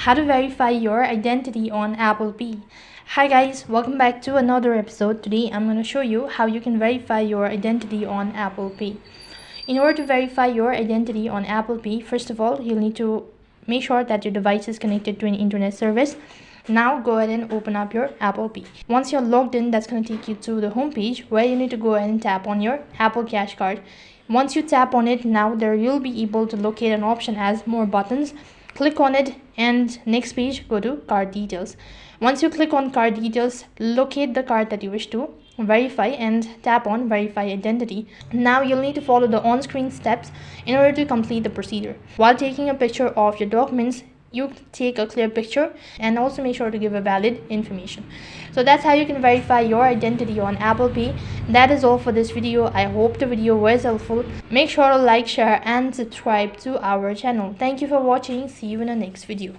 how to verify your identity on Apple Pay. Hi guys, welcome back to another episode. Today I'm going to show you how you can verify your identity on Apple Pay. In order to verify your identity on Apple Pay, first of all, you'll need to make sure that your device is connected to an internet service. Now go ahead and open up your Apple Pay. Once you're logged in, that's going to take you to the home page where you need to go ahead and tap on your Apple Cash card. Once you tap on it, now there you'll be able to locate an option as more buttons. Click on it, and next page, go to card details. Once you click on card details, locate the card that you wish to verify and tap on verify identity. Now you'll need to follow the on-screen steps in order to complete the procedure. While taking a picture of your documents, you take a clear picture and also make sure to give a valid information. So that's how you can verify your identity on Apple Pay. That is all for this video. I hope the video was helpful. Make sure to like, share and subscribe to our channel. Thank you for watching. See you in the next video.